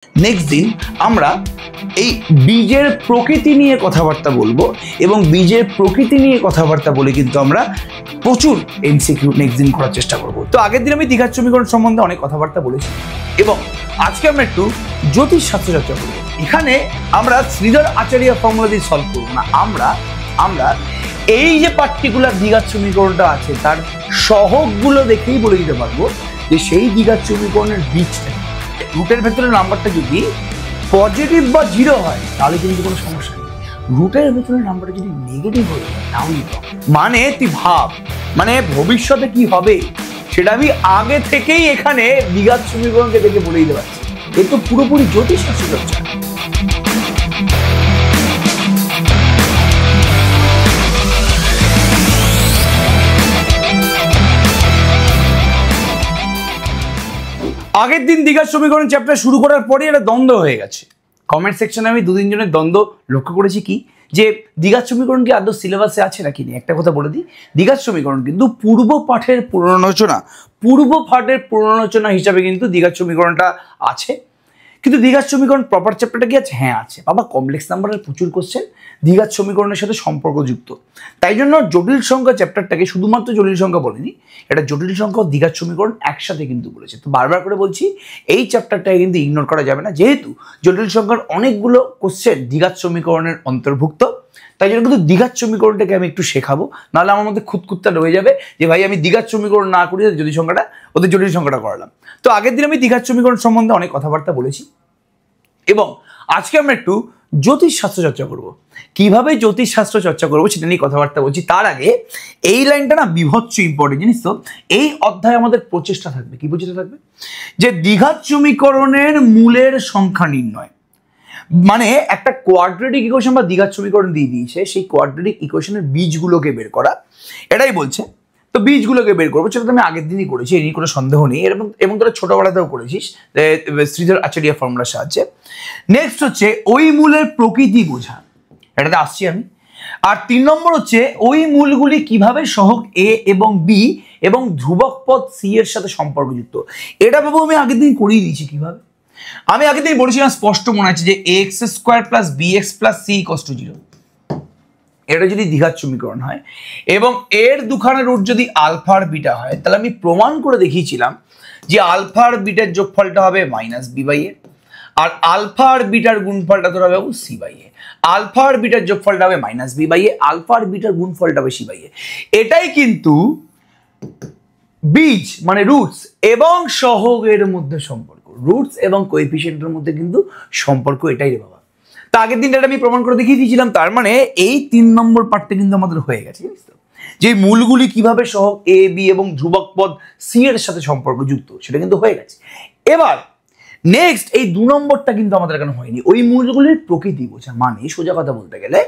Next দিন আমরা এই বীজের প্রকৃতি নিয়ে কথাবার্তা বলবো এবং বীজের প্রকৃতি নিয়ে কথাবার্তা বলে কিন্তু আমরা প্রচুর এমসিকিউ নেক্সট দিন করার চেষ্টা করব। তো আগের দিন আমি দ্বিঘাত সমীকরণ সম্বন্ধে অনেক কথাবার্তা বলেছি এবং আজকে আমরা একটু জ্যোতিষ শাস্ত্র চর্চা করবো। এখানে আমরা শ্রীধর আচার্য ফর্মুলা দিয়ে সলভ করবো না, আমরা এই যে পার্টিকুলার দ্বিঘাত সমীকরণটা আছে তার সহগগুলো দেখেই বলে দিতে পারবো যে সেই দ্বিঘাত সমীকরণের বীজটা রুটের ভেতরে নাম্বারটা যদি পজিটিভ বা জিরো হয় তাহলে কিন্তু কোনো সমস্যা নেই। রুটের ভেতরে নাম্বারটা যদি নেগেটিভ হয়ে যায় তাহলে মানে তুই ভাব, মানে ভবিষ্যতে কি হবে সেটা আমি আগে থেকেই এখানে দ্বিঘাত সমীকরণকে দেখে বলে দিতে পারছি। এ তো পুরোপুরি জ্যোতিষ শাস্ত্র চর্চা। আগের দিন দ্বিঘাত সমীকরণ চ্যাপ্টার শুরু করার পরে একটা দ্বন্দ্ব হয়ে গেছে। কমেন্ট সেকশনে আমি দু তিনজনের দ্বন্দ্ব লক্ষ্য করেছি কি যে দ্বিঘাত সমীকরণ কি আদৌ সিলেবাসে আছে নাকি নেই। একটা কথা বলে দিই, দ্বিঘাত সমীকরণ কিন্তু পূর্ব পাঠের পুনরালোচনা হিসাবে কিন্তু দ্বিঘাত সমীকরণটা আছে। কিন্তু দ্বিঘাত সমীকরণ প্রপার চ্যাপ্টারটা কি আছে? হ্যাঁ আছে বাবা। কমপ্লেক্স নাম্বারের প্রচুর কোশ্চেন দ্বিঘাত সমীকরণের সাথে সম্পর্কযুক্ত, তাই জন্য জটিল সংখ্যা চ্যাপ্টারটাকে শুধুমাত্র জটিল সংখ্যা বলেনি, এটা জটিল সংখ্যা ও দ্বিঘাত সমীকরণ একসাথে কিন্তু বলেছে। তো বারবার করে বলছি এই চ্যাপ্টারটাকে কিন্তু ইগনোর করা যাবে না, যেহেতু জটিল সংখ্যার অনেকগুলো কোশ্চেন দ্বিঘাত সমীকরণের অন্তর্ভুক্ত। তাই জন্য কিন্তু দ্বিঘাত সমীকরণটাকে আমি একটু শেখাবো, নাহলে আমার মধ্যে খুঁতখুঁতটা রয়ে যাবে যে ভাই আমি দ্বিঘাত সমীকরণ না করি ওদের জটিল সংখ্যাটা করালাম। তো আগের দিন আমি দ্বিঘাত সমীকরণ সম্বন্ধে অনেক কথাবার্তা বলেছি এবং আজকে আমরা একটু জ্যোতিষ শাস্ত্র চর্চা করব। কিভাবে জ্যোতিষ শাস্ত্র চর্চা করবো সেটা নিয়ে কথাবার্তা বলছি। তার আগে এই লাইনটা না বিভৎস ইম্পর্টেন্ট জিনিস। তো এই অধ্যায়ে আমাদের প্রচেষ্টা থাকবে, কি প্রচেষ্টা থাকবে? যে দ্বিঘাত সমীকরণের মূলের সংখ্যা নির্ণয়, মানে একটা কোয়াড্রেটিক ইকুয়েশন বা দ্বিঘাত সমীকরণ দিয়ে দিয়েছে, সেই কোয়াড্রেটিক ইকুয়েশনের বীজগুলোকে বের করা, এটাই বলছে। তো বীজগুলোকে বের করবো, সেটা তো আমি আগের দিনই করেছি, এই নিয়ে কোনো সন্দেহ নেই। এবং তোরা ছোটবেলাতেও করেছিস শ্রীধর আচার্য ফর্মুলার সাহায্যে। নেক্সট হচ্ছে ওই মূলের প্রকৃতি বোঝা, এটাতে আসছি আমি। আর 3 নম্বর হচ্ছে ওই মূলগুলি কিভাবে সহগ এ এবং বি এবং ধ্রুবক পদ সি এর সাথে সম্পর্কযুক্ত। এটা বাবু আমি আগের দিন করিয়ে দিয়েছি। কিভাবে? আমি আগের দিন বলেছিলাম, স্পষ্ট মনে আছে যে x square plus b x plus c equals to 0, এটা যদি দ্বিঘাত সমীকরণ হয় এবং এর দুখানা রুট যদি আলফা আর বিটা হয়, তাহলে আমি প্রমাণ করে দেখিয়েছিলাম যে আলফা আর বিটার যোগফলটা হবে মাইনাস বি বাই এ, আর আলফা আর বিটার গুণফলটা ধরা হবে সি বাই এ। আলফা আর বিটার যোগফলটা হবে minus b by a, alpha আর বিটার গুণফলটা হবে সি বাই এ। এটাই কিন্তু বীজ মানে রুটস এবং সহগের মধ্যে সম্পর্ক, রুটস এবং কোএফিসিয়েন্টের মধ্যে কিন্তু সম্পর্ক এটাই রে বাবা। তা আগের দিন এটা আমি প্রমাণ করে দেখিয়ে দিয়েছিলাম। তার মানে এই 3 নম্বর পার্টটা কিন্তু আমাদের হয়ে গেছে, জানিস তো, যে মূলগুলি কিভাবে সহগ এ বি এবং ধ্রুবক পদ সি এর সাথে সম্পর্কযুক্ত সেটা কিন্তু হয়ে গেছে। এবার নেক্সট এই 2 নম্বরটা কিন্তু আমাদের এখানে হয়নি, ওই মূলগুলির প্রকৃতি বোঝা। মানে সোজা কথা বলতে গেলে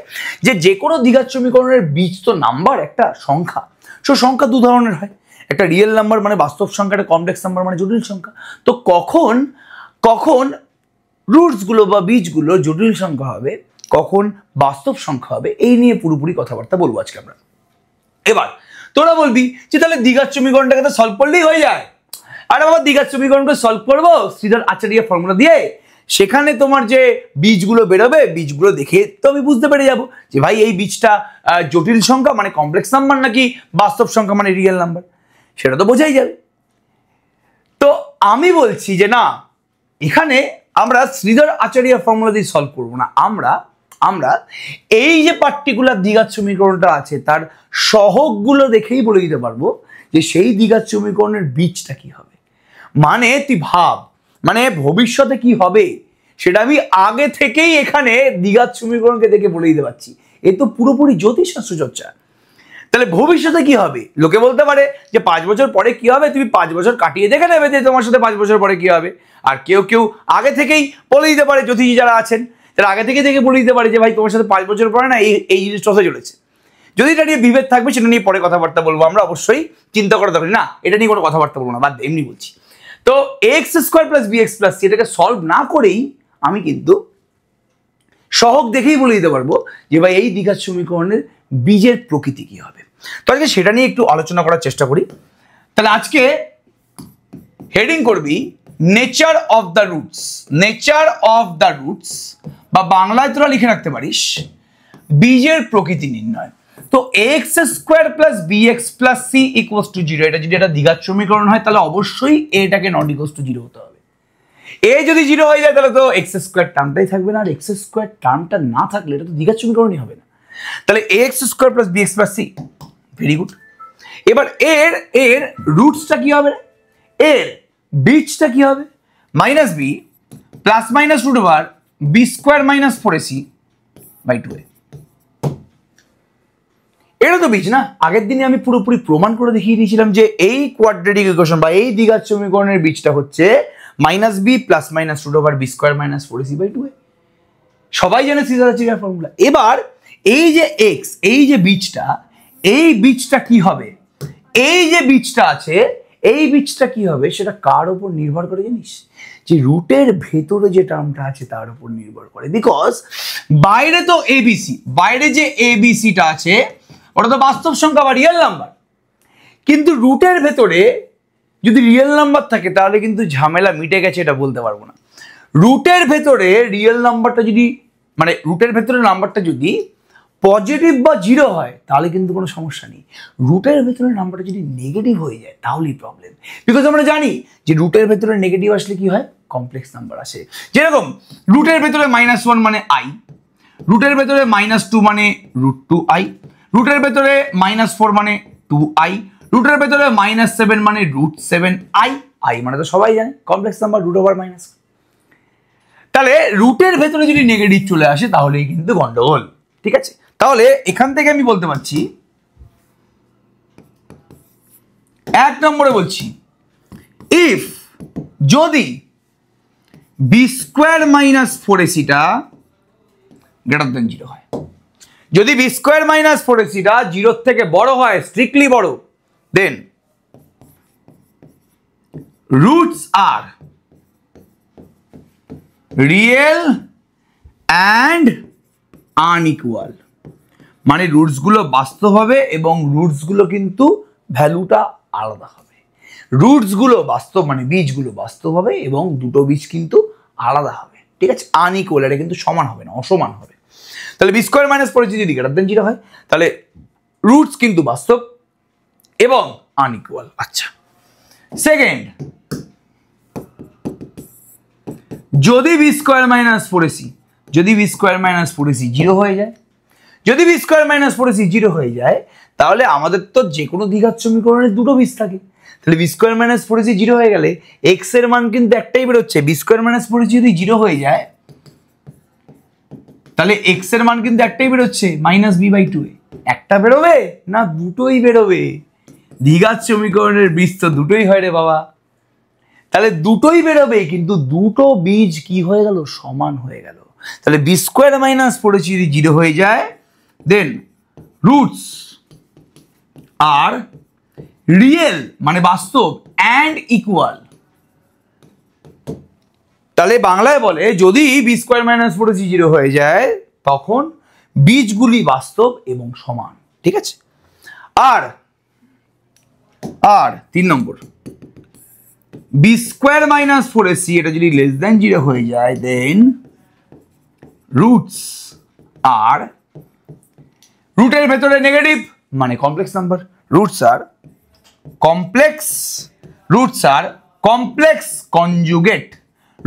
যে কোনো দ্বিঘাত সমীকরণের বীজ তো নাম্বার একটা সংখ্যা। সো সংখ্যা 2 ধরনের হয়, একটা রিয়েল নাম্বার মানে বাস্তব সংখ্যা, একটা কমপ্লেক্স নাম্বার মানে জটিল সংখ্যা। তো কখন রুটসগুলো বা বীজগুলো জটিল সংখ্যা হবে, কখন বাস্তব সংখ্যা হবে, এই নিয়ে পুরোপুরি কথাবার্তা বলবো আজকে আমরা। এবার তোরা বলবি যে তাহলে দ্বিঘাত সমীকরণটাকে তো সলভ করলেই হয়ে যায়। আরে বাবা, দ্বিঘাত সমীকরণকে সলভ করবো শ্রীধর আচার্য ফর্মুলা দিয়ে, সেখানে তোমার যে বীজগুলো বেরোবে বীজগুলো দেখে তো আমি বুঝতে পেরে যাবো যে ভাই এই বীজটা জটিল সংখ্যা মানে কমপ্লেক্স নাম্বার নাকি বাস্তব সংখ্যা মানে রিয়েল নাম্বার, সেটা তো বোঝাই যাবে। তো আমি বলছি যে না, এখানে আমরা শ্রীধর আচার্য ফর্মুলা দিয়ে সলভ করবো না, আমরা এই যে পার্টিকুলার দ্বিঘাত সমীকরণটা আছে তার সহগগুলো দেখেই বলে দিতে পারবো যে সেই দ্বিঘাত সমীকরণের বীজটা কি হবে। মানে তুই ভাব, মানে ভবিষ্যতে কি হবে সেটা আমি আগে থেকেই এখানে দ্বিঘাত সমীকরণকে দেখে বলে দিতে পারছি। এ তো পুরোপুরি জ্যোতিষ শাস্ত্র চর্চা। তাহলে ভবিষ্যতে কি হবে? লোকে বলতে পারে যে 5 বছর পরে কি হবে, তুমি 5 বছর কাটিয়ে দেখে নেবে যে তোমার সাথে 5 বছর পরে কি হবে। আর কেউ আগে থেকেই বলে দিতে পারে, জ্যোতিষী যারা আছেন তারা আগে থেকে বলে দিতে পারে যে ভাই তোমার সাথে 5 বছর পরে না এই জিনিসটা হতে চলেছে। যদি এটা নিয়ে বিভেদ থাকবে সেটা নিয়ে পরে কথাবার্তা বলবো আমরা, অবশ্যই চিন্তা করা দরকার না, এটা নিয়ে কোনো কথাবার্তা বলবো না, বাদ এমনি বলছি। তো x square plus b x plus c এটাকে সলভ না করেই আমি কিন্তু সহগ দেখেই বলে দিতে পারবো যে ভাই এই দ্বিঘাত সমীকরণের বীজের প্রকৃতি কি হবে। তো আজকে সেটা নিয়ে একটু আলোচনা করার চেষ্টা করি। তাহলে আজকে হেডিং করবি nature of the roots, nature of the roots বা বাংলায় তোরা লিখে রাখতে পারিস বীজের প্রকৃতি নির্ণয়। তো x square plus b x plus c equals to 0, এটা যদি একটা দ্বিঘাত সমীকরণ হয় তাহলে অবশ্যই এটাকে নট ইকুয়ালস টু 0 হতে হবে। এ যদি 0 হয়ে যায় তাহলে তো এক্স স্কোয়ার টার্মটাই থাকবে না, আর এক্স স্কোয়ার টার্মটা না থাকলে এটা তো দ্বিঘাত সমীকরণই হবে না। তাহলে x square plus b x plus c, very good. এবার এর রুটসটা কি হবে, এর বীজটা কি হবে, minus b plus minus root over b square minus 4ac by 2a। এটা তো বীজ না, আগের দিনে আমি পুরোপুরি প্রমাণ করে দেখিয়ে দিয়েছিলাম যে এই কোয়াড্রেটিক ইকুয়েশন বা এই দ্বিঘাত সমীকরণের বীজটা হচ্ছে minus b plus minus root over b square minus 4ac by 2a। সবাই জানে সিজার ফর্মুলা। এবার এই যে এক্স, এই যে বীজটা, এই বীজটা কি হবে, এই যে বীজটা আছে এই বীজটা কি হবে সেটা কার উপর নির্ভর করে জানিস, যে রুটের ভেতরে যে টার্মটা আছে তার উপর নির্ভর করে। বিকজ বাইরে তো এবিসি, বাইরে যে এবিসিটা আছে ওটা তো বাস্তব সংখ্যা বা রিয়েল নাম্বার, কিন্তু রুটের ভেতরে যদি রিয়েল নাম্বার থাকে তাহলে কিন্তু ঝামেলা মিটে গেছে এটা বলতে পারবো না। রুটের ভেতরে রিয়েল নাম্বারটা যদি মানে রুটের ভেতরে নাম্বারটা যদি পজিটিভ বা 0 হয় তাহলে কিন্তু কোনো সমস্যা নেই। রুটের ভেতরে নাম্বারটা যদি নেগেটিভ হয়ে যায় তাহলেই প্রবলেম। বিকজ আমরা জানি যে রুটের ভেতরে নেগেটিভ আসলে কি হয়, কমপ্লেক্স নাম্বার আসে। যেরকম রুটের ভেতরে -1 মানে i, রুটের ভেতরে -2 মানে √2i, রুটের ভেতরে -4 মানে 2i, রুটের ভেতরে -7 মানে √7i, i মানে তো সবাই জানে complex number root over minus. তাহলে রুটের ভেতরে যদি নেগেটিভ চলে আসে তাহলেই কিন্তু গন্ডগোল। ঠিক আছে, তাহলে এখান থেকে আমি বলতে পারছি 1 নম্বরে বলছি ইফ যদি বি স্কোয়ার মাইনাস 4ac-টা গ্রেটার দেন 0 হয়, যদি বি স্কোয়ার মাইনাস 4ac-টা 0 থেকে বড় হয়, স্ট্রিক্টলি বড়, then roots are real and unequal. মানে রুটস গুলো বাস্তব হবে এবং রুটস গুলো কিন্তু ভ্যালুটা আলাদা হবে। রুটস গুলো বাস্তব মানে বীজগুলো বাস্তব হবে এবং দুটো বীজ কিন্তু আলাদা হবে। ঠিক আছে, আনইকুয়াল, এটা কিন্তু সমান হবে না, অসমান হবে। তাহলে বি স্কোয়ার মাইনাস 4ac যদি গ্রেটার দেন 0 হয় তাহলে রুটস কিন্তু বাস্তব এবং আনইকুয়াল। আচ্ছা, সেকেন্ড, যদি বি স্কোয়ার মাইনাস 4ac, যদি বি স্কোয়ার মাইনাস 4ac 0 হয়ে যায়, যদি বি স্কোয়ার মাইনাস 4ac 0 হয়ে যায় তাহলে আমাদের তো যে কোনো দ্বিঘাত সমীকরণের দুটো বীজ থাকে। তাহলে বি স্কোয়ার মাইনাস 4ac 0 হয়ে গেলে এক্স এর মান কিন্তু একটাই বেরোচ্ছে। বি স্কোয়ার মাইনাস 4ac যদি 0 হয়ে যায় তাহলে এক্স এর মান কিন্তু একটাই বেরোচ্ছে, -b/2a। একটা বেরোবে না দুটোই বেরোবে? দ্বিঘাত সমীকরণের বীজ তো দুটোই হয় রে বাবা। তাহলে দুটোই বেরোবে, কিন্তু দুটো বীজ কি হয়ে গেল, সমান হয়ে গেল। তাহলে বি স্কোয়ার মাইনাস 4ac যদি 0 হয়ে যায় দেন রুটস আর রিয়েল মানে বাস্তব অ্যান্ড ইকুয়াল। তাহলে বাংলায় বলে যদি বি স্কোয়ার মাইনাস 4ac 0 হয়ে যায় তখন বীজগুলি বাস্তব এবং সমান। ঠিক আছে, আর 3 নম্বর, বি স্কোয়ার মাইনাস 4ac এটা যদি লেস দেন 0 হয়ে যায় দেন রুটস আর রুটের ভেতরে নেগেটিভ মানে কমপ্লেক্স নাম্বার, রুটস আর কমপ্লেক্স কনজুগেট,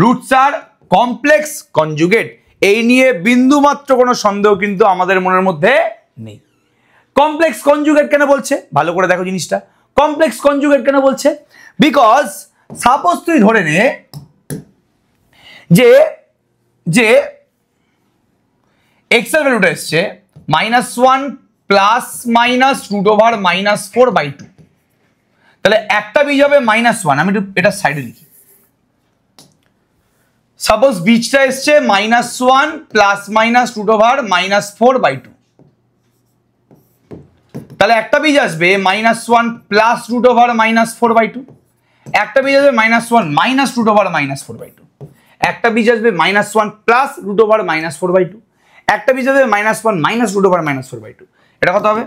রুটস আর কমপ্লেক্স কনজুগেট। এই নিয়ে বিন্দু মাত্র কোনো সন্দেহ কিন্তু আমাদের মনের মধ্যে নেই। কমপ্লেক্স কনজুগেট কেন বলছে, ভালো করে দেখো জিনিসটা। কমপ্লেক্স কনজুগেট কেন বলছে, বিকজ সাপোজ তুই ধরে নে যে এক্স এর ভ্যালুটা এসছে -1 প্লাস মাইনাস √(-4/2)। তাহলে একটা বীজ হবে -1, আমি এটা সাইডে লিখি। সাপোজ বীজটা এসছে -1 প্লাস মাইনাস √(-4/2)। তাহলে একটা বীজ আসবে -1 প্লাস √(-4/2), একটা বীজ আসবে -1 মাইনাস √(-4/2), একটা বীজ আসবে -1 প্লাস √(-4/2), একটা বীজ আসবে -1 মাইনাস √(-4/2। এটা কত হবে,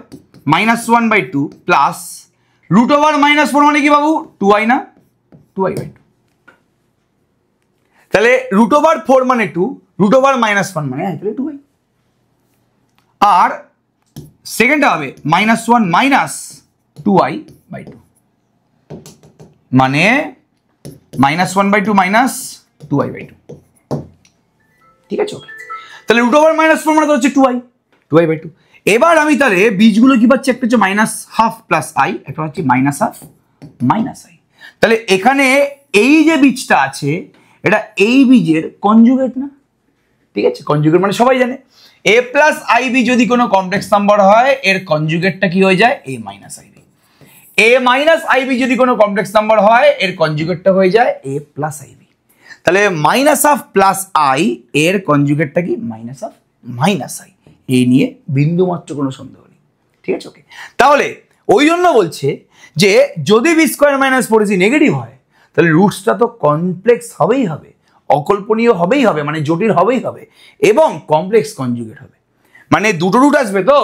-1/2 প্লাস √(-4) মানে কি বাবু 2i না, 2i/2। তাহলে √4 মানে 2, √1 মানে তাহলে 2i। আর সেকেন্ডটা হবে -1 মাইনাস 2i/2 মানে -1/2 মাইনাস 2i/2। ঠিক আছে, ওকে। তাহলে √1 -4 মানে হচ্ছে 2i/2। এবার আমি তাহলে বীজগুলো কি পাচ্ছি, একটা হচ্ছে -12 প্লাস i, একটা হচ্ছে -12 - i। তাহলে এখানে এই যে বীজটা আছে এটা এই বীজের কনজুগেট না? ঠিক আছে, কনজুগেট মানে সবাই জানে a প্লাস ib যদি কোনো কমপ্লেক্স নাম্বার হয় এর কনজুগেটটা কি হয়ে যায়, a minus ib। a minus ib যদি কোনো কমপ্লেক্স নাম্বার হয় এর কনজুগেটটা হয়ে যায় a প্লাস ib। তাহলে -12 প্লাস i এর কনজুগেটটা কি, -i। এই নিয়ে বিন্দুমাত্র কোনো সন্দেহ নেই। ঠিক আছে, ওকে। তাহলে ওই জন্য বলছে যে যদি b² - 4ac নেগেটিভ হয় তাহলে রুটসটা তো কমপ্লেক্স হবেই হবে, অকল্পনীয় হবেই হবে, মানে জটিল হবেই হবে, এবং কমপ্লেক্স কনজুগেট হবে। মানে দুটো রুট আসবে, তো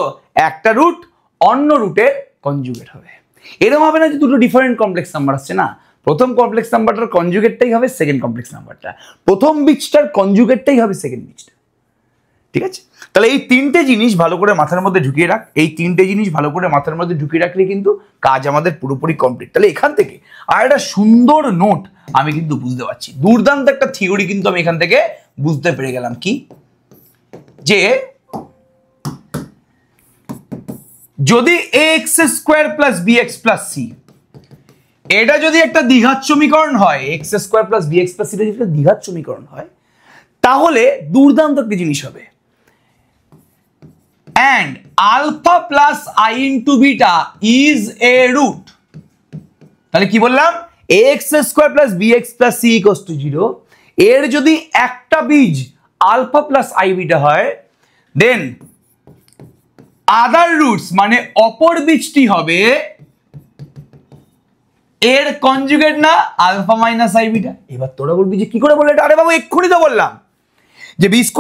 একটা রুট অন্য রুটের কনজুগেট হবে। এরকম হবে না যে দুটো ডিফারেন্ট কমপ্লেক্স নাম্বার আসছে, না, প্রথম কমপ্লেক্স নাম্বারটার কনজুগেটটাই হবে সেকেন্ড কমপ্লেক্স নাম্বারটা, প্রথম বীজটার কনজুগেটটাই হবে সেকেন্ড বীজটা। ঠিক আছে, তাহলে এই তিনটে জিনিস ভালো করে মাথার মধ্যে ঢুকিয়ে রাখ। এই তিনটে জিনিস ভালো করে মাথার মধ্যে ঢুকিয়ে রাখলে কিন্তু কাজ আমাদের পুরোপুরি কমপ্লিট। তাহলে এখান থেকে আর একটা সুন্দর নোট আমি কিন্তু বুঝতে পারছি, দুর্দান্ত একটা থিওরি কিন্তু আমি এখান থেকে বুঝতে পেরে গেলাম, কি যে যদি ax² + bx + c এটা যদি একটা দ্বিঘাত সমীকরণ হয়, x² + bx + c যদি একটা দ্বিঘাত সমীকরণ হয়, তাহলে দুর্দান্ত একটা জিনিস হবে, and alpha plus I into beta is a root। তাহলে কি বললাম, ax² + bx + c = 0 এর যদি একটা বীজ আলফা প্লাস আই বিটা হয়, দেন আদার রুটস মানে অপর বীজটি হবে এর কনজুগেট না আলফা মাইনাস আই বিটা। এবার তোরা বলবি যে কি করে বললে এটা? আরে বাবু এক্ষুনি তো বললাম যে b² -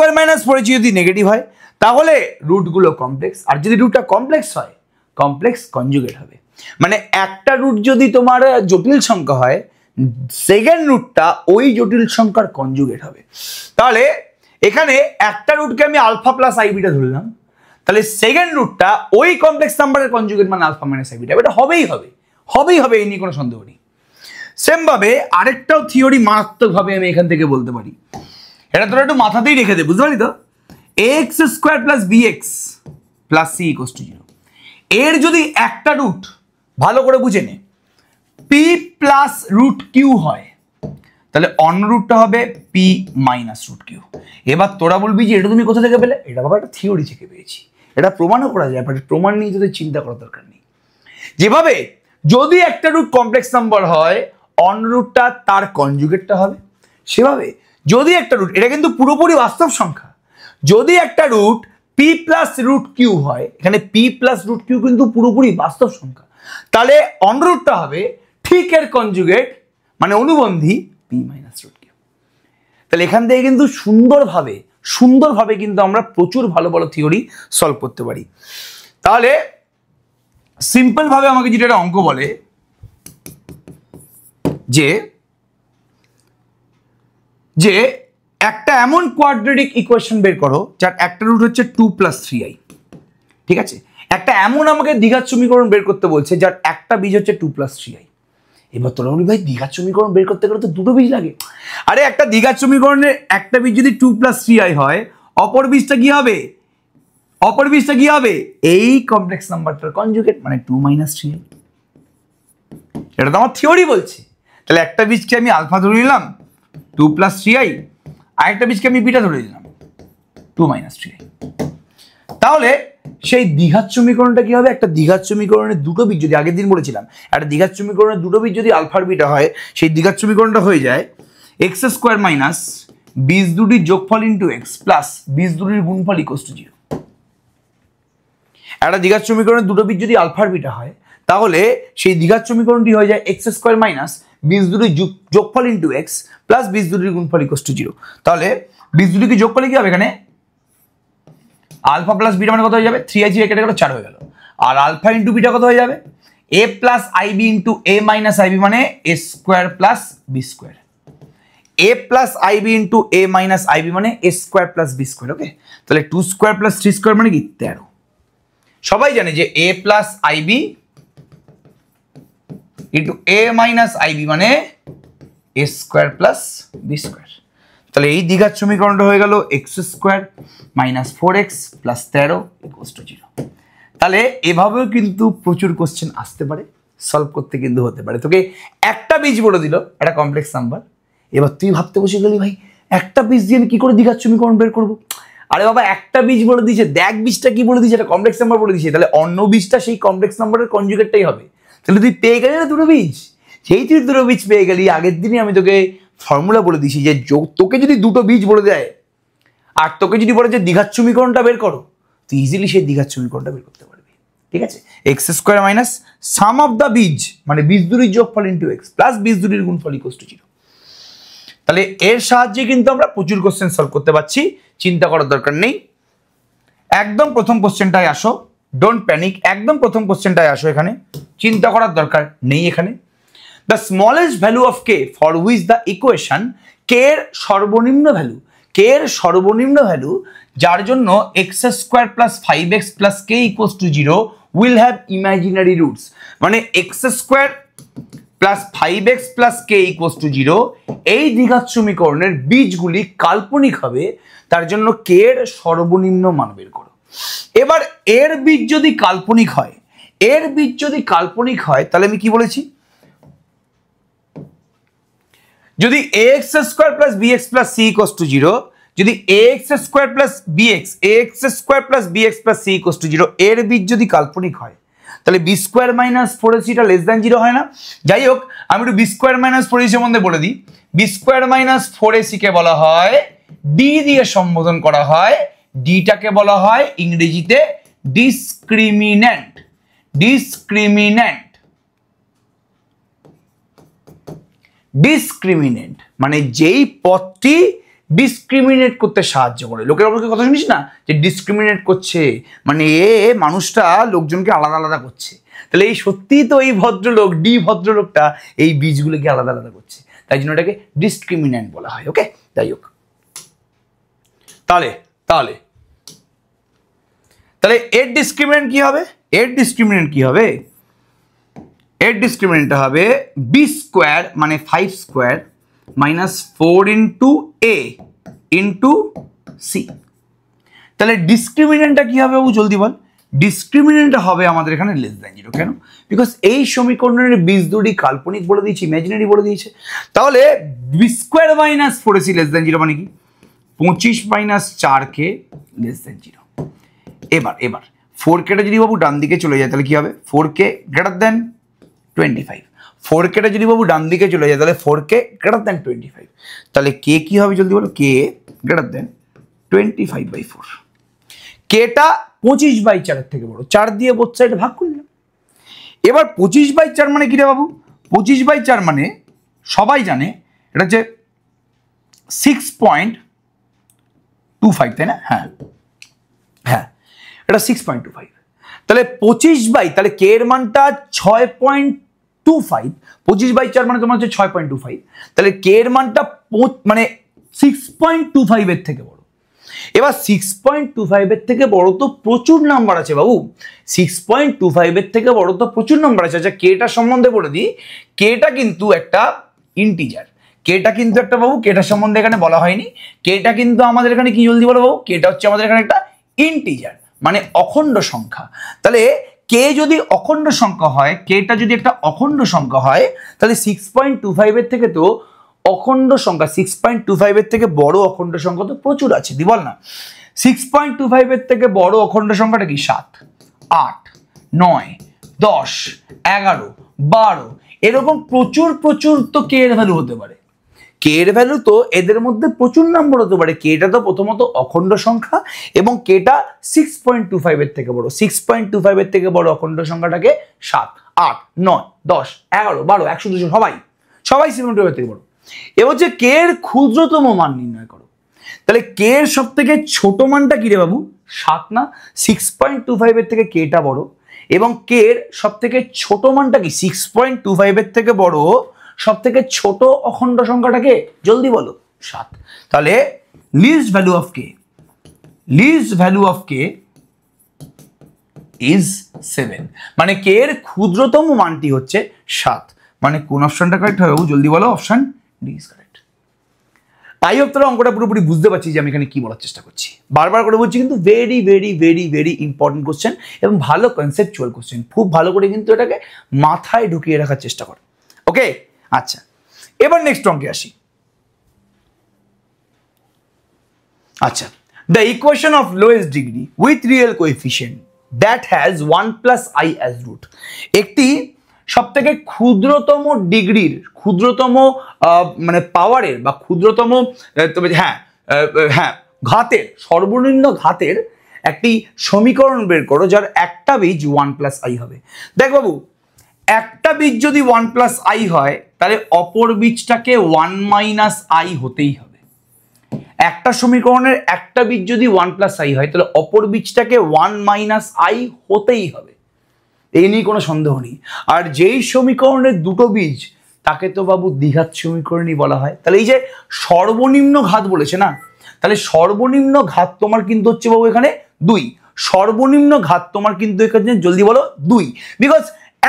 4ac যদি নেগেটিভ হয় তাহলে রুটগুলো কমপ্লেক্স, আর যদি রুটটা কমপ্লেক্স হয় কমপ্লেক্স কনজুগেট হবে। মানে একটা রুট যদি তোমার জটিল সংখ্যা হয় সেকেন্ড রুটটা ওই জটিল সংখ্যার কনজুগেট হবে। তাহলে এখানে একটা রুটকে আমি আলফা প্লাস আই বিটা ধরলাম, তাহলে সেকেন্ড রুটটা ওই কমপ্লেক্স নাম্বারের কনজুগেট মানে আলফা মাইনাস আই বিটা। এটা হবেই হবে, এই নিয়ে কোনো সন্দেহ নেই। সেম ভাবে আরেকটাও থিওরি মারাত্মকভাবে আমি এখান থেকে বলতে পারি, এটা তোরা একটু মাথাতেই রেখে দে, বুঝতে পারি তো। ax² + bx + c = 0 এর যদি একটা রুট ভালো করে বুঝে নে p + √q হয় তাহলে অন্য রুটটা হবে p - √q। এবার তোরা বলবি যে এটা তুমি কোথা থেকে পেলে? এটা বাবা একটা থিওরি থেকে পেয়েছি, এটা প্রমাণও করা যায়, বাট প্রমাণ নিয়ে তোদের চিন্তা করার দরকার নেই। যেভাবে যদি একটা রুট কমপ্লেক্স নাম্বার হয় অন্য রুটটা তার কনজুগেটটা হবে, সেভাবে যদি একটা রুট, এটা কিন্তু পুরোপুরি বাস্তব সংখ্যা, যদি একটা রুট p + √q হয়, এখানে p + √q কিন্তু পুরোপুরি বাস্তব সংখ্যা, তাহলে অন্য রুটটা হবে ঠিক এর কনজুগেট মানে অনুবন্ধী p - √q। তাহলে এখান থেকে কিন্তু সুন্দরভাবে কিন্তু আমরা প্রচুর ভালো ভালো থিওরি সলভ করতে পারি। তাহলে সিম্পল ভাবে আমাকে যেটা একটা অঙ্ক বলে যে একটা এমন কোয়াড্রেটিক ইকুয়েশন বের করো যার একটা রুট হচ্ছে 2 + 3i। ঠিক আছে, একটা এমন আমাকে দ্বিঘাত সমীকরণ বের করতে বলছে যার একটা বীজ হচ্ছে 2 + 3i। এবার তোরা বলি ভাই দ্বিঘাত সমীকরণ বের করতে গেলে তো দুটো বীজ লাগে। আরে একটা দ্বিঘাত সমীকরণের একটা বীজ যদি 2 + 3i হয়, অপর বীজটা কি হবে? এই কমপ্লেক্স নাম্বারটার কনজুগেট মানে 2 - 3i। এটা তো আমার থিওরি বলছে। তাহলে একটা বীজকে আমি আলফা ধরে নিলাম 2 + 3i, আর একটা বীজকে আমি বিটা ধরে নিলাম 2 - 3i। তাহলে সেই দ্বিঘাত সমীকরণটা কি হবে? একটা দ্বিঘাত সমীকরণের দুটো বীজ যদি, আগের দিন বলেছিলাম একটা দ্বিঘাত সমীকরণের দুটো বীজ যদি আলফা আর বিটা হয়, সেই দ্বিঘাত সমীকরণটা হয়ে যায় x² - বীজ দুটির যোগফল ইন্টু x প্লাস বীজ দুটির গুণফল = 0। একটা দ্বিঘাত সমীকরণের দুটো বীজ যদি আলফা আর বিটা হয় তাহলে সেই দ্বিঘাত সমীকরণটি হয়ে যায় x² - বীজ দুটির যোগফল ইন্টু x প্লাস বীজ দুটির গুণফল = 0। তাহলে বীজ দুটিকে যোগ করলে কি হবে? এখানে আলফা প্লাস বিটা মানে কত হয়ে যাবে? 3i কেটে গেল 4 হয়ে গেল, আর আলফা ইন্টু বিটা কত হয়ে যাবে? a + ib into a - ib মানে a² + b²। a plus i b into a minus i b মানে a square plus b square. Okay, তাহলে 2 স্কোয়ার প্লাস 3 স্কোয়ার মানে কি 13। সবাই জানে যে a plus i b into a minus i b মানে a square plus b square. তাহলে এই দ্বিঘাত সমীকরণটা হয়ে গেল x square minus 4x plus 13 equals to 0। তাহলে এভাবেও কিন্তু প্রচুর কোশ্চেন আসতে পারে, সলভ করতে কিন্তু হতে পারে। তোকে একটা বীজ বলে দিল একটা কমপ্লেক্স নাম্বার, এবার তুই ভাবতে বসে গেলি ভাই একটা বীজ দিয়ে আমি কি করে দ্বিঘাত সমীকরণ বের করবো। আরে বাবা একটা বীজ বলে দিয়েছে, দেখ বীজটা কি বলে দিয়েছে, একটা কমপ্লেক্স নাম্বার বলে দিয়েছে, তাহলে অন্য বীজটা সেই কমপ্লেক্স নাম্বারের কনজুগেটটাই হবে। তাহলে তুই পেয়ে গেলি না দুটো বীজ, সেই তুই দুটো বীজ পেয়ে গেলি। আগের দিনই আমি তোকে ফর্মুলা বলে দিয়েছি যে তোকে যদি দুটো বীজ বলে দেয় আর তোকে যদি বলে যে দ্বিঘাত সমীকরণটা বের করো, তুই ইজিলি সেই দ্বিঘাত সমীকরণটা বের করতে পারবি। ঠিক আছে, x square minus some of the বীজ মানে বীজ দুটির যোগফল ইন্টু এক্স প্লাস বীজ দুটির গুণফল ইকুয়ালস টু 0। তাহলে এর সাহায্যে কিন্তু আমরা প্রচুর কোশ্চেন সলভ করতে পারছি, চিন্তা করার দরকার নেই। একদম প্রথম কোশ্চেনটায় আসো, ডোন্ট প্যানিক, একদম প্রথম কোশ্চেনটায় আসো, এখানে চিন্তা করার দরকার নেই। এখানে the smallest value of k for which the equation k এর সর্বনিম্ন ভ্যালু, কে এর সর্বনিম্ন ভ্যালু যার জন্য x square plus 5x plus k equals to 0 will have imaginary roots. মানে x square plus 5x plus k equals to 0 এই দ্বিঘাত সমীকরণের বীজগুলি কাল্পনিক হবে, তার জন্য কে এর সর্বনিম্ন মান বের করো। এবার এর বীজ যদি কাল্পনিক হয়, এর বীজ যদি কাল্পনিক হয় তাহলে আমি কি বলেছি, যদি ax square plus bx plus c equals to 0, যদি ax square plus bx plus c equals to 0 এর বীজ যদি কাল্পনিক হয়, তাহলে বি স্কোয়ার মাইনাস 4ac টা লেস দ্যান 0 হয় না। যাই হোক, আমি একটু বি স্কোয়ার মাইনাস 4ac সম্বন্ধে বলে দিই। বি স্কোয়ার মাইনাস 4ac কে বলা হয় ডি দিয়ে সম্বোধন করা হয়, ডিটাকে বলা হয় ইংরেজিতে ডিসক্রিমিন্যান্ট। ডিসক্রিমিন্যান্ট ডিসক্রিমিনেন্ট মানে যেই পদটি ডিসক্রিমিনেট করতে সাহায্য করে। লোকের অনেক কথা শুনিস না যে ডিসক্রিমিনেট করছে, মানে এ মানুষটা লোকজনকে আলাদা আলাদা করছে। তাহলে এই সত্যিই তো এই ভদ্রলোক ডি ভদ্রলোকটা এই বীজগুলোকে আলাদা আলাদা করছে, তাই জন্য এটাকে ডিসক্রিমিনেন্ট বলা হয়। ওকে, যাই হোক, তাহলে তাহলে তাহলে এর ডিসক্রিমিনেন্ট কি হবে, এর ডিসক্রিমিনেন্ট কি হবে, এর ডিসক্রিমিনেন্টটা হবে বি স্কোয়ার মানে 5 স্কোয়ার মাইনাস 4 ইন্টু এ ইন্টু সি। তাহলে ডিসক্রিমিনেন্টটা কি হবে বাবু জলদি বল। ডিসক্রিমিনেন্টটা হবে আমাদের এখানে লেস দ্যান 0। কেন? বিকজ এই সমীকরণের বীজ দুটি কাল্পনিক বলে দিয়েছে, ইমাজিনারি বলে দিয়েছে। তাহলে b square minus 4ac less than 0 মানে কি 25 মাইনাস 4k লেস দ্যান 0। এবার 4k টা যদি বাবু ডান দিকে চলে যায় তাহলে কি হবে 4k গ্রেটার দ্যান 25। 4k টা যদি বাবু ডান দিকে চলে যায় তাহলে 4k গ্রেটার দ্যান 25। তাহলে কে কি হবে জলদি বলো, কে গ্রেটার দ্যান 25/4। কেটা 25/4 এর থেকে বড়, 4 দিয়ে বোথ সাইডে ভাগ করলাম। এবার 25/4 মানে কি রে বাবু, 25/4 মানে সবাই জানে এটা হচ্ছে 6.25, তাই না? হ্যাঁ হ্যাঁ, এটা 6.25। তাহলে 25 তাহলে কে এর মানটা 6.25, 25/4 মানে তোমার হচ্ছে 6.25। তাহলে কে এর মানটা মানে 6.25 এর থেকে বড়। এবার 6.25 এর থেকে বড় তো প্রচুর নাম্বার আছে বাবু, 6.25 এর থেকে বড় তো প্রচুর নাম্বার আছে। আচ্ছা, কেটা সম্বন্ধে বলে দিই, কেটা কিন্তু একটা ইন্টিজার। কেটা কিন্তু একটা বাবু, কেটা সম্বন্ধে এখানে বলা হয়নি। কেটা কিন্তু আমাদের এখানে কি জলদি বলো বাবু, কেটা হচ্ছে আমাদের এখানে একটা ইন্টিজার মানে অখণ্ড সংখ্যা। তাহলে কে যদি অখণ্ড সংখ্যা হয়, কেটা যদি একটা অখণ্ড সংখ্যা হয়, তাহলে 6.25 এর থেকে তো অখণ্ড সংখ্যা 6.25 এর থেকে বড় অখণ্ড সংখ্যা তো প্রচুর আছে, দি বল না। 6.25 এর থেকে বড় অখণ্ড সংখ্যাটা কি 7, 8, 9, 10, 11, 12 এরকম প্রচুর প্রচুর তো কে এর ভ্যালু হতে পারে। কে এর ভ্যালু তো এদের মধ্যে প্রচুর নাম্বার হতে পারে। কেটা তো প্রথমত অখণ্ড সংখ্যা এবং কেটা 6.25 এর থেকে বড়। 6.25 এর থেকে বড় অখণ্ড সংখ্যাটাকে 7, 8, 9, 10, 11, 12, 100, 200 সবাই 6.25 এর থেকে বড়। এবার হচ্ছে কে এর ক্ষুদ্রতম মান নির্ণয় করো। তাহলে কে এর সব থেকে ছোট মানটা কি রে বাবু, 7 না? 6.25 এর থেকে কেটা বড় এবং কে এর সব থেকে ছোট মানটা কি 6.25 এর থেকে বড় সব থেকে ছোট অখণ্ড সংখ্যাটাকে জলদি বলো 7। তাহলে least value of k is 7, মানে কে এর ক্ষুদ্রতম মানটি হচ্ছে 7, মানে কোন অপশনটা কারেক্ট হবে জলদি বলো? Option D is correct. I hope তোরা অঙ্কটা পুরোপুরি বুঝতে পারছি যে আমি এখানে কি বলার চেষ্টা করছি। বারবার করে বলছি কিন্তু very very very very important question এবং ভালো কনসেপচুয়াল কোশ্চেন, খুব ভালো করে কিন্তু এটাকে মাথায় ঢুকিয়ে রাখার চেষ্টা কর। ওকে, আচ্ছা এবার নেক্সট অঙ্কে আসি। আচ্ছা, the equation of lowest degree with real coefficient that has 1 plus i as root, একটি সব থেকে ক্ষুদ্রতম ডিগ্রির, ক্ষুদ্রতম মানে পাওয়ারের বা ক্ষুদ্রতম ঘাতের, সর্বনিম্ন ঘাতের একটি সমীকরণ বের করো যার একটা বীজ 1 প্লাস আই হবে। দেখ বাবু, একটা বীজ যদি 1 প্লাস আই হয় তাহলে অপর বীজটাকে 1 মাইনাস আই হতেই হবে। একটা সমীকরণের একটা বীজ যদি 1 প্লাস আই হয় তাহলে অপর বীজটাকে 1 মাইনাস আই হতেই হবে, এই নিয়ে কোনো সন্দেহ নেই। আর যেই সমীকরণের দুটো বীজ তাকে তো বাবু দ্বিঘাত সমীকরণই বলা হয়। তাহলে এই যে সর্বনিম্ন ঘাত বলেছে না, তাহলে সর্বনিম্ন ঘাত তোমার কিন্তু হচ্ছে বাবু এখানে 2, সর্বনিম্ন ঘাত তোমার কিন্তু এখানে জলদি বলো 2, বিকজ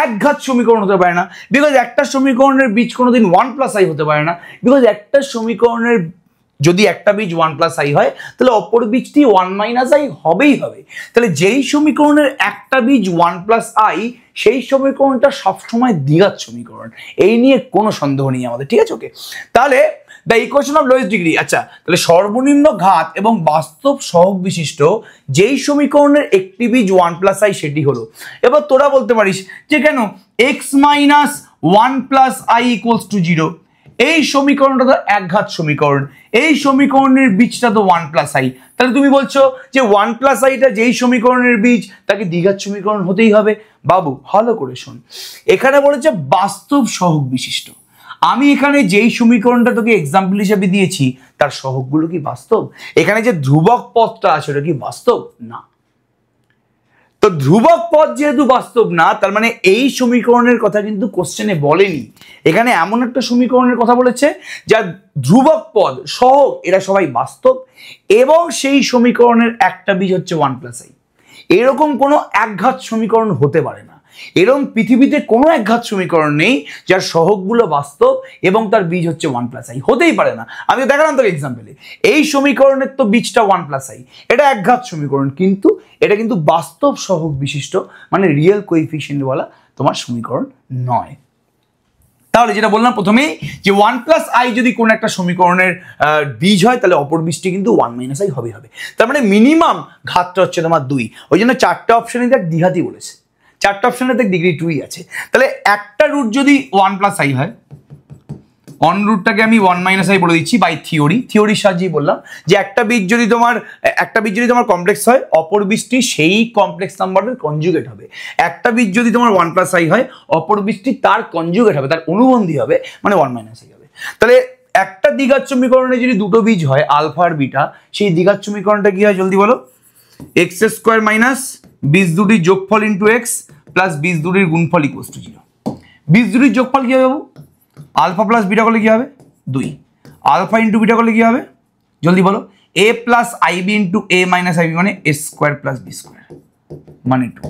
এক ঘাত সমীকরণ হতে পারে না, বিকজ একটা সমীকরণের বীজ কোনোদিন 1 প্লাস আই হতে পারে না, বিকজ একটা সমীকরণের যদি একটা বীজ 1 প্লাস আই হয় তাহলে অপর বীজটি 1 মাইনাস আই হবেই হবে। তাহলে যেই সমীকরণের একটা বীজ 1 প্লাস আই সেই সমীকরণটা সবসময় দ্বিঘাত সমীকরণ, এই নিয়ে কোনো সন্দেহ নেই আমাদের, ঠিক আছে? ওকে, তাহলে the equation of lowest degree, আচ্ছা তাহলে সর্বনিম্ন ঘাত এবং বাস্তব সহগ বিশিষ্ট যেই সমীকরণের একটি বীজ 1 প্লাস আই সেটি হলো। এবার তোরা বলতে পারিস যে কেন x minus 1 plus I equals to 0, এই সমীকরণটা তো একঘাত সমীকরণ, এই সমীকরণের বীজটা তো 1 প্লাস আই, তাহলে তুমি বলছো যে 1 প্লাস আইটা যেই সমীকরণের বীজ তাকে দ্বিঘাত সমীকরণ হতেই হবে। বাবু ভালো করে শোন, এখানে বলেছে বাস্তব সহগ বিশিষ্ট, আমি এখানে যেই সমীকরণটা তোকে এক্সাম্পল হিসেবে দিয়েছি তার সহগগুলো কি বাস্তব? এখানে যে ধ্রুবক পদটা আছে ওটা কি বাস্তব? না। তো ধ্রুবক পদ যেহেতু বাস্তব না, তার মানে এই সমীকরণের কথা কিন্তু কোশ্চেনে বলেনি। এখানে এমন একটা সমীকরণের কথা বলেছে যার ধ্রুবক পদ সহগ এরা সবাই বাস্তব এবং সেই সমীকরণের একটা বীজ হচ্ছে 1 প্লাস আই। এরকম কোনো একঘাত সমীকরণ হতে পারে না, এরকম পৃথিবীতে কোনো একঘাত সমীকরণ নেই যার সহগগুলো বাস্তব এবং তার বীজ হচ্ছে 1 প্লাস আই, হতেই পারে না। আমি দেখালাম তোকে এক্সাম্পলে, এই সমীকরণের তো বীজটা 1 প্লাস আই, এটা একঘাত সমীকরণ, কিন্তু এটা কিন্তু বাস্তব সহগ বিশিষ্ট মানে রিয়েল কোএফিসিয়েন্ট ওয়ালা তোমার সমীকরণ নয়। তাহলে যেটা বললাম প্রথমেই যে 1 প্লাস আই যদি কোনো একটা সমীকরণের বীজ হয় তাহলে অপর বীজটি কিন্তু 1 মাইনাস আই হবে। তার মানে মিনিমাম ঘাতটা হচ্ছে তোমার 2, ওই জন্য চারটা অপশনে দেখ দ্বিঘাতই বলেছে, চারটা অপশনে দেখ ডিগ্রি 2ই আছে। তাহলে একটা রুট যদি 1 প্লাস আই হয়, অন রুটটাকে আমি 1 মাইনাস আই বলে দিচ্ছি বাই থিওরির সাহায্যেই বললাম যে একটা বীজ যদি তোমার কমপ্লেক্স হয় অপর বীজটি সেই কমপ্লেক্স নাম্বারের কনজুগেট হবে। একটা বীজ যদি তোমার 1 প্লাস আই হয় অপর বীজটি তার কনজুগেট হবে, তার অনুবন্ধী হবে, মানে 1 মাইনাস আই হবে। তাহলে একটা দ্বিঘাত সমীকরণে যদি দুটো বীজ হয় আলফা আর বিটা, সেই দ্বিঘাত সমীকরণটা কি হয় জলদি বলো? এক্স স্কোয়ার মাইনাস বীজ দুটির যোগফল ইন্টু এক্স প্লাস বীজ দুটির গুণফল ইকুয়ালস টু 0। বীজ দুটির যোগফল কি হবে বাবু? আলফা প্লাস বিটা করলে কি হবে? 2। আলফা ইন্টু বিটা করলে কি হবে জলদি বলো? এ প্লাস আইবি ইন্টু এ মাইনাস আইবি মানে এ স্কোয়ার প্লাস বি স্কোয়ার মানে 2।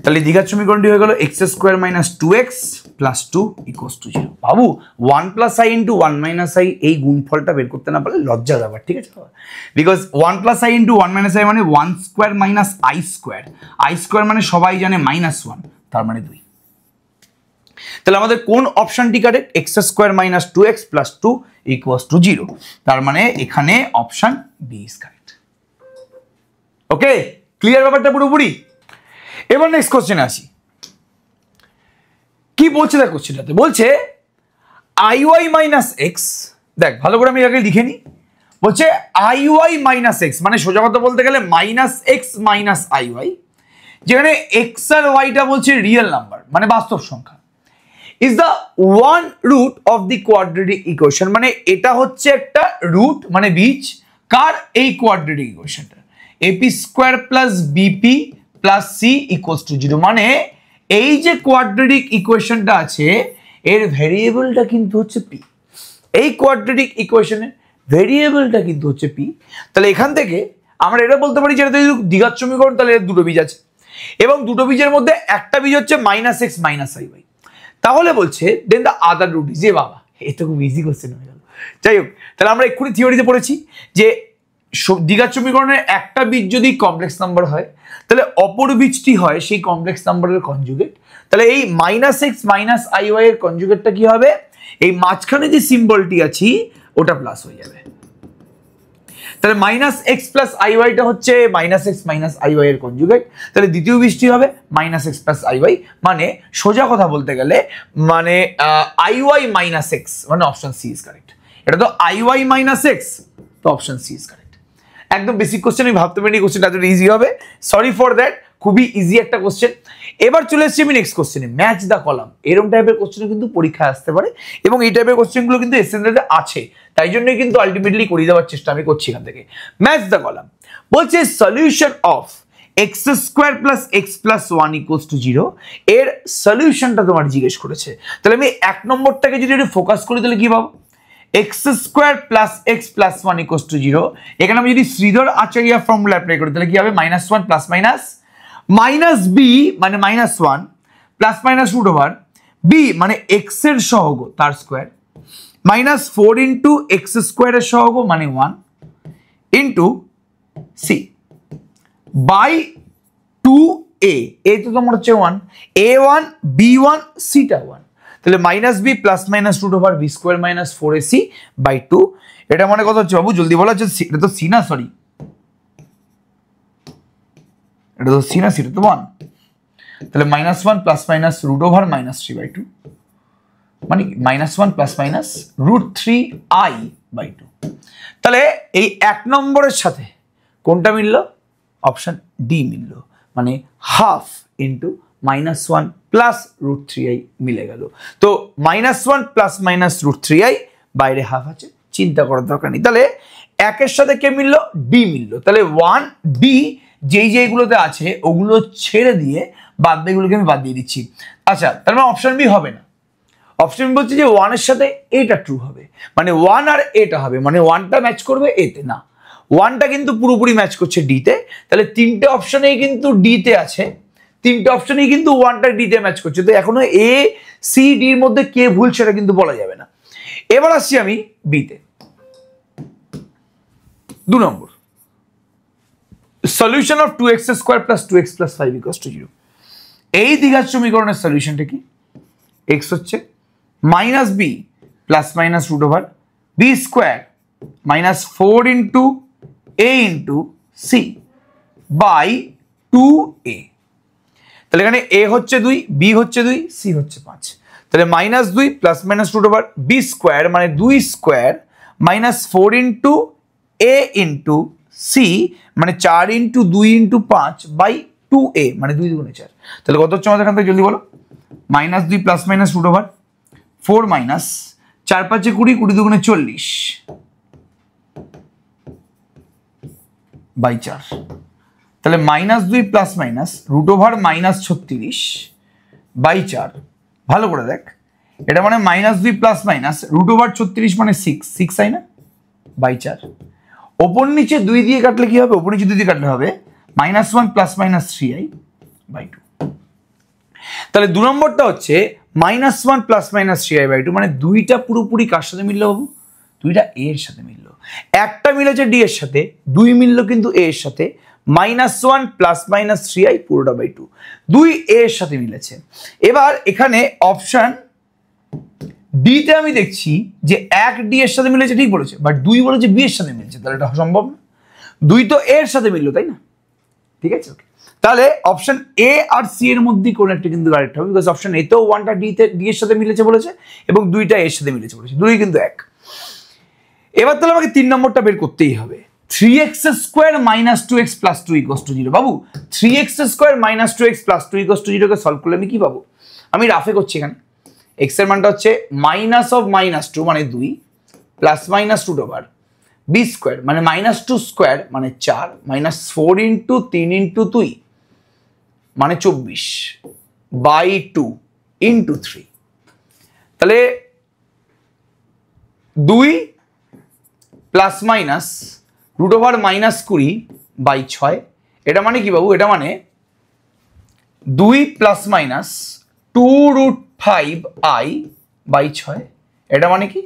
তাহলে দ্বিঘাত সমীকরণটি হয়ে গেল x square minus 2x plus 2 equals to 0। Babu 1 plus I into 1 minus I এই গুণফলটা বের করতে না পারলে লজ্জা ব্যাপার, ঠিক আছে? Because 1 plus I into 1 minus I মানে 1 স্কোয়ার মাইনাস আই স্কোয়ার মানে সবাই জানে -1, তার মানে 2। তাহলে আমাদের কোন অপশনটি correct? X square minus 2x plus 2 equals to 0, তার মানে এখানে option B is correct. Okay, clear ব্যাপারটা পুরোপুরি? এবার নেক্সট কোশ্চেনে আসি। কি বলছে দেখ কোশ্চেনটাতে, বলছে iy মাইনাস এক্স, দেখ ভালো করে আমি আগে লিখে নিই। বলছে iy মাইনাস এক্স মানে সোজা কথা বলতে গেলে মাইনাস এক্স মাইনাস iy, যেখানে এক্স আর ওয়াইটা বলছে রিয়েল নাম্বার মানে বাস্তব সংখ্যা, is the one root of the quadratic equation, মানে এটা হচ্ছে একটা রুট মানে বীজ কার? এই কোয়াড্রেটিক ইকুয়েশনটা a p square plus b p plus c equals to 0, মানে এই যে কোয়াড্রেটিক ইকুয়েশনটা আছে এর ভেরিয়েবলটা কিন্তু হচ্ছে পি। এই কোয়াড্রেটিক ইকুয়েশনের ভেরিয়েবলটা কিন্তু হচ্ছে পি। তাহলে এখান থেকে আমরা এটা বলতে পারি যে এটা দ্বিঘাত সমীকরণ, তাহলে এর দুটো বীজ আছে এবং দুটো বীজের মধ্যে একটা বীজ হচ্ছে -x - iy। তাহলে বলছে দেন দ্য আদার রুট ইজ, বাবা এটা খুব ইজি কোশ্চেন হয়ে গেল। যাই হোক, তাহলে আমরা এক্ষুনি থিওরিতে পড়েছি যে দ্বিঘাত সমীকরণের একটা বীজ যদি কমপ্লেক্স নাম্বার হয় তাহলে অপর বীজটি হয় সেই কমপ্লেক্স নাম্বারের কনজুগেট। তাহলে এই -x - iy এর কনজুগেটটা কি হবে? এই মাঝখানে যে সিম্বলটি আছে ওটা প্লাস হয়ে যাবে। তাহলে -x + iy টা হচ্ছে -x - iy এর কনজুগেট। তাহলে দ্বিতীয় বীজটি হবে -x + iy, মানে সোজা কথা বলতে গেলে মানে iy - x, মানে অপশন সি ইজ কারেক্ট। এটা তো iy - x, তো অপশন সি ইজ কারেক্ট। একদম বেসিক কোশ্চেন, আমি ভাবতে পারিনি কোশ্চেনটা এতটা ইজি হবে, সরি ফর দ্যাট। খুবই ইজি একটা কোশ্চেন। এবার চলে এসেছি আমি নেক্সট কোশ্চেনে, ম্যাচ দ্য কলাম। এরকম টাইপের কোশ্চেন কিন্তু পরীক্ষায় আসতে পারে এবং এই টাইপের কোশ্চেনগুলো কিন্তু এসএসসিতে আছে, তাই জন্যই কিন্তু আলটিমেটলি করিয়ে দেওয়ার চেষ্টা আমি করছি এখান থেকে। ম্যাচ দ্য কলাম বলছে সলিউশন অফ x² + x + 1 = 0 এর সলিউশনটা তোমার জিজ্ঞেস করেছে। তাহলে আমি এক নম্বরটাকে যদি একটু ফোকাস করি তাহলে কি পাবো? x² + x + 1 = 0। এখানে আমি যদি শ্রীধর আচার্য ফর্মুলা অ্যাপ্লাই করি তাহলে কি হবে? -1 ± -b মানে -1 ± √b মানে x এর সহগ তার স্কয়ার -4 × x² এর সহগ মানে 1 into c by 2a। a তো তোমার হচ্ছে 1, a1 b1 c-টা 1। তাহলে -b ± √b² - 4ac বাই 2। এটা মানে কত হচ্ছে বাবু? জলদি বলা হচ্ছে, এটা তো c না, সরি এটা তো c না, c তো 1। তাহলে -1 ± √-3/2 মানে -1 ± √3i/2। তাহলে এই এক নম্বরের সাথে কোনটা মিললো? অপশন ডি মিললো, মানে হাফ ইন্টু -1 + √3i মিলে গেল। তো -1 ± √3i, বাইরে হাফ আছে, চিন্তা করার দরকার নেই। তাহলে একের সাথে কে মিললো? ডি মিললো। তাহলে 1d যেইগুলোতে আছে ওগুলো ছেড়ে দিয়ে বাদ বাকিগুলোকে আমি বাদ দিয়ে দিচ্ছি। আচ্ছা, তার মানে অপশন বি হবে না। অপশন বলছে যে 1 এর সাথে এটা ট্রু হবে, মানে 1 আর এটা হবে, মানে 1টা ম্যাচ করবে এতে না, 1টা কিন্তু পুরোপুরি ম্যাচ করছে ডিতে। তাহলে তিনটে অপশনেই কিন্তু ডিতে আছে, তিনটে অপশনেই কিন্তু 1টা ডিতে ম্যাচ করছে। তো এখনো এ সি ডির মধ্যে কে ভুল সেটা কিন্তু বলা যাবে না। এবার আসছি আমি বিতে, 2 নম্বর সলিউশন অফ 2x² + 2x + 5 = 0। এই দ্বিঘাত সমীকরণের সলিউশনটা কি? x হচ্ছে -b ± √b² -4 × a × c by 2a। তাহলে এখানে a হচ্ছে 2, b হচ্ছে 2, c হচ্ছে 5। তাহলে -2 ± √b² মানে 2² -4 × a × c মানে 4 × 2 × 5 বাই 2a মানে 2 × 4। তাহলে কত হচ্ছে আমাদের এখান থেকে জলদি বলো? -2 ± √4 মাইনাস 4 × 5 = 20, 20 × 2 = 40 বাই 4। তাহলে -2 ± √-36 বাই 4। ভালো করে দেখ, এটা মানে -2 ± √36 মানে 6 তাই না, বাই 4। ওপর নিচে 2 দিয়ে কাটলে কি হবে? ওপর নিচে 2 দিয়ে কাটলে হবে -1 ± 3i বাই 2। তাহলে 2 নম্বরটা হচ্ছে -1 ± 3i/2, মানে 2টা পুরোপুরি কার সাথে মিললো বাবু? 2টা a এর সাথে মিললো। একটা মিলেছে d এর সাথে, 2 মিললো কিন্তু a এর সাথে, -1 ± 3i পুরোটা বাই 2, 2 a এর সাথে মিলেছে। এবার এখানে অপশন ডি তে আমি দেখছি যে 1 d এর সাথে মিলেছে, ঠিক বলেছে, বাট 2 বলেছে b এর সাথে মিলছে, তাহলে এটা সম্ভব না। 2 তো a এর সাথে মিললো, তাই না? ঠিক আছে, ওকে। তাহলে অপশন এ আর সি এর মধ্যে কোন একটা কিন্তু কারেক্ট হবে, বিকজ অপশন এ তেও 1টা ডি এর সাথে মিলেছে বলেছে এবং 2টা এর সাথে মিলেছে বলেছে, 2 কিন্তু 1। এবার তাহলে আমাকে 3 নম্বরটা বের করতেই হবে। 3x² - 2x + 2 = 0। বাবু 3x² - 2x + 2 = 0 কে সলভ করলে আমি কি পাবো? আমি রাফে করছি এখানে। x এর মানটা হচ্ছে -2 মানে 2 ± √b² মানে -2² মানে 4 -4 × 3 × 2 মানে 24 বাই 2 × 3। তাহলে 2 প্লাস মাইনাস √-20/6, এটা মানে কি বাবু? এটা মানে 2 প্লাস মাইনাস 2√5i/6, এটা মানে কি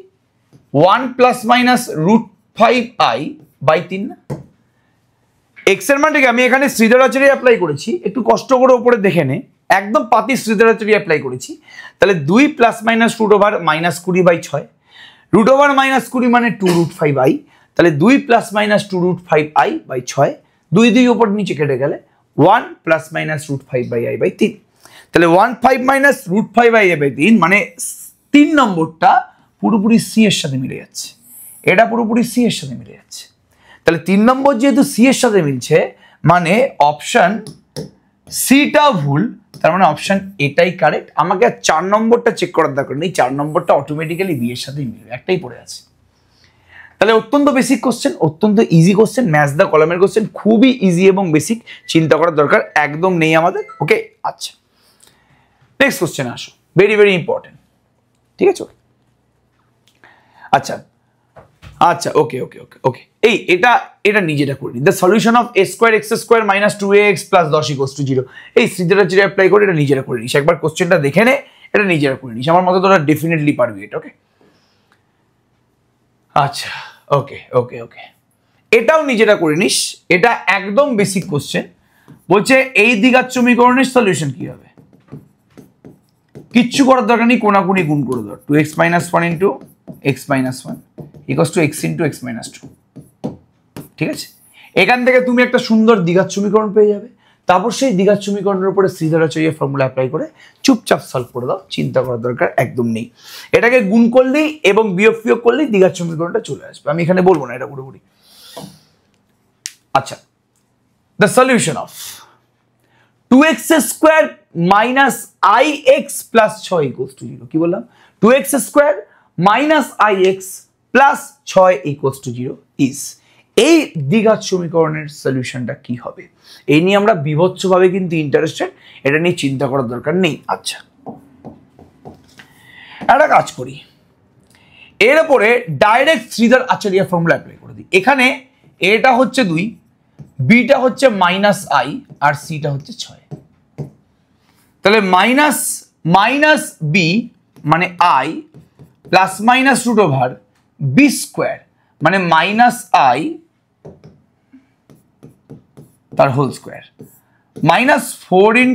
1 প্লাস মাইনাস √5i/3 না? এক্স এর মানটাকে আমি এখানে শ্রীধরাচার্য অ্যাপ্লাই করেছি, একটু কষ্ট করে উপরে দেখে নে, একদম পাতি শ্রীধরাচার্য অ্যাপ্লাই করেছি। তাহলে 2 প্লাস মাইনাস √-20/6, √-20 মানে 2√5i, তাহলে 2 প্লাস মাইনাস 2√5i/6, 2 2 উপর নিচে কেটে গেলে 1 প্লাস মাইনাস √5i/3, তাহলে 1 মাইনাস √5i/3 মানে 3 নম্বরটা পুরোপুরি সি এর সাথে মিলে যাচ্ছে, এটা পুরোপুরি সি এর সাথে মিলে যাচ্ছে। তাহলে 3 নম্বর যেহেতু সি এর সাথে মিলছে মানে অপশন সিটা ভুল, তার মানে অপশন এটাই কারেক্ট। আমাকে আর 4 নম্বরটা চেক করার দরকার নেই, 4 নম্বরটা অটোমেটিক্যালি বি এর সাথেই মিলবে, একটাই পড়ে আছে। তাহলে অত্যন্ত বেসিক কোশ্চেন, অত্যন্ত ইজি কোশ্চেন, ম্যাচ দ্য কলামের কোশ্চেন, খুবই ইজি এবং বেসিক, চিন্তা করার দরকার একদম নেই আমাদের। ওকে, আচ্ছা নেক্সট কোশ্চেন আসো, ভেরি ভেরি ইম্পর্টেন্ট, ঠিক আছে? আচ্ছা আচ্ছা ওকে ওকে ওকে ওকে এই এটা নিজেটা করে নিই। The solution of a²x² - 2ax + 10 = 0, এই শ্রীধরাচার্য অ্যাপ্লাই করে এটা নিজেরা করে নিস, একবার কোশ্চেনটা দেখে নে, এটা নিজেরা করে নিস, আমার মতে তোরা ডেফিনেটলি পারবি এটা। ওকে আচ্ছা ওকে ওকে ওকে এটাও নিজেরা করে নিস, এটা একদম বেসিক কোশ্চেন। বলছে এই দ্বিঘাত সমীকরণের সলিউশন কি হবে? কিচ্ছু করার দরকার নেই, কোনাকুনি গুণ করে দাও। 2x - 1 × x - 1 = x × x - 2, ঠিক আছে? এখান থেকে তুমি একটা সুন্দর দ্বিঘাত সমীকরণ পেয়ে যাবে, তারপর সেই দ্বিঘাত সমীকরণের উপরে শ্রীধরাচার্য ফর্মুলা অ্যাপ্লাই করে চুপচাপ সলভ করে দাও, চিন্তা করার দরকার একদম নেই। এটাকে গুণ করলেই এবং বিয়োগ করলেই দ্বিঘাত সমীকরণটা চলে আসবে, আমি এখানে বলবো না এটা পুরোপুরি। আচ্ছা, the solution of 2x² - ix + 6 = 0, কি বললাম? 2x² - ix + 6 = 0 ইজ, এই দ্বিঘাত সমীকরণের সলিউশনটা কি হবে? এই নিয়ে আমরা বিভৎসভাবে কিন্তু ইন্টারেস্টেড, এটা নিয়ে চিন্তা করার দরকার নেই। আচ্ছা একটা কাজ করি, এর উপরে ডাইরেক্ট শ্রীধর আচার্য ফর্মুলা অ্যাপ্লাই করে দিই। এখানে এটা হচ্ছে 2, বিটা হচ্ছে -i আর সিটা হচ্ছে 6, তাহলে মাইনাস বি মানে i প্লাস মাইনাস √b² মানে -i তার হোল স্কোয়ার, -4 ×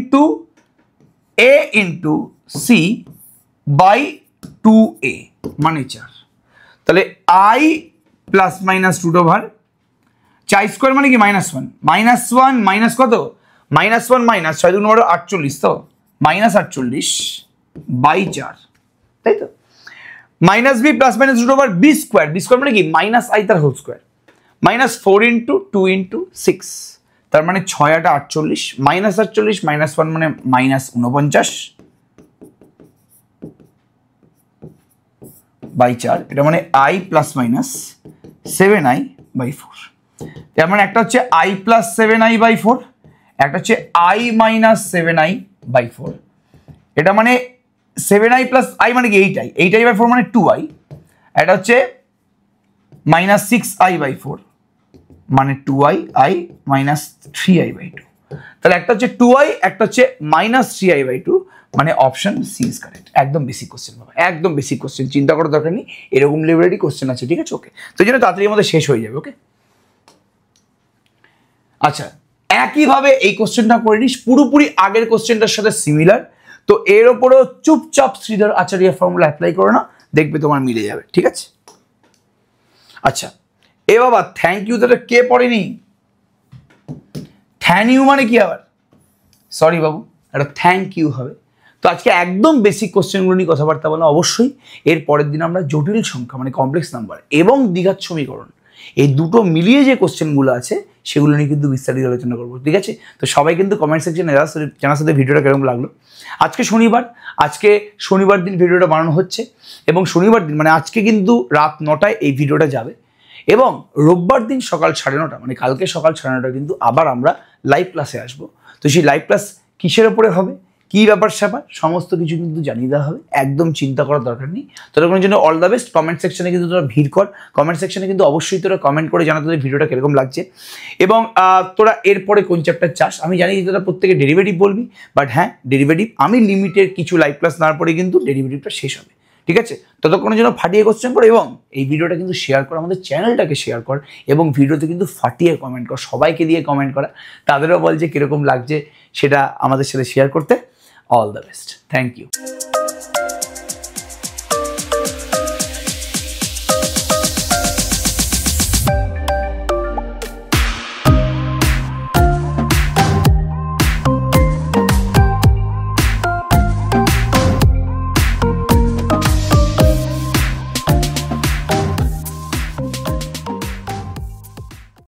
a × c/2a মানে 4, তাহলে i প্লাস মাইনাস √4 মানে কি -1 -1 মাইনাস কত? -1 মাইনাস 6 × 2 = 48, তো -48/4, তাই তো? Minus b plus minus √b² মানে কি -i তার হোল স্কোয়ার, -4 × 2 × 6, তার মানে 6 × 8 = 48, -48 -1 মানে -49/4, এটা মানে i প্লাস মাইনাস 7i/4, তার মানে একটা হচ্ছে i প্লাস 7i/4, একটা হচ্ছে i মাইনাস 7i/4, এটা মানে 7i প্লাস i মানে কি 8i/4 মানে 2i, এটা হচ্ছে -6i/4 মানে 2i মাইনাস 3i/2, তাহলে একটা হচ্ছে 2i, একটা হচ্ছে -3i/2 মানে অপশন সি ইজ কারেক্ট। একদম বেসিক কোশ্চেন বাবা, একদম বেসিক কোশ্চেন, চিন্তা করার দরকার নেই, এরকম লেভেলেরই কোশ্চেন আছে, ঠিক আছে? ওকে, তো এই জন্য তাড়াতাড়ি আমাদের শেষ হয়ে যাবে। ওকে আচ্ছা, একইভাবে এই কোশ্চেনটা করে নিস, পুরোপুরি আগের কোশ্চেনটার সাথে সিমিলার, তো এর ওপরেও চুপচাপ শ্রীধর আচার্য ফর্মুলা অ্যাপ্লাই করো না, দেখবে তোমার মিলে যাবে, ঠিক আছে? আচ্ছা এ বাবা থ্যাংক ইউ দাদা কে পড়েনি? থ্যাংক ইউ মানে কি আবার? সরি বাবু, এটা থ্যাংক ইউ হবে। তো আজকে একদম বেসিক কোশ্চেনগুলো নিয়ে কথাবার্তা বলা, অবশ্যই এর পরের দিন আমরা জটিল সংখ্যা মানে কমপ্লেক্স নাম্বার এবং দ্বিঘাত সমীকরণ এই দুটো মিলিয়ে যে কোশ্চেনগুলো আছে সেগুলো নিয়ে কিন্তু বিস্তারিত আলোচনা করবো, ঠিক আছে? তো সবাই কিন্তু কমেন্ট সেকশনে জানার সাথে ভিডিওটা কেমন লাগলো। আজকে শনিবার দিন ভিডিওটা বানানো হচ্ছে এবং শনিবার দিন মানে আজকে কিন্তু রাত 9টায় এই ভিডিওটা যাবে এবং রোববার দিন সকাল 9:30 মানে কালকে সকাল 9:30 কিন্তু আবার আমরা লাইভ ক্লাসে আসবো। তো সেই লাইভ ক্লাস কিসের ওপরে হবে, কী ব্যাপার স্যাপার সমস্ত কিছু কিন্তু জানিয়ে দেওয়া হবে, একদম চিন্তা করার দরকার নেই। ততক্ষণের জন্য অল দ্য বেস্ট। কমেন্ট সেকশনে কিন্তু তোরা ভিড় কর, কমেন্ট সেকশনে কিন্তু অবশ্যই তোরা কমেন্ট করে জানা তোদের ভিডিওটা কীরকম লাগছে, এবং তোরা এরপরে কোন চ্যাপ্টার চাস। আমি জানি যে তোরা প্রত্যেকে ডেরিভেটিভ বলবি, বাট হ্যাঁ ডেরিভেটিভ আমি লিমিটেড কিছু লাইভ ক্লাস নেওয়ার পরে কিন্তু ডেরিভেটিভটা শেষ হবে, ঠিক আছে? ততক্ষণের জন্য ফাটিয়ে কোশ্চেন কর, এবং এই ভিডিওটা কিন্তু শেয়ার কর, আমাদের চ্যানেলটাকে শেয়ার কর, এবং ভিডিওতে কিন্তু ফাটিয়ে কমেন্ট কর, সবাইকে দিয়ে কমেন্ট করা, তাদেরও বল যে কীরকম লাগছে সেটা আমাদের সাথে শেয়ার করতে। All the best, thank you.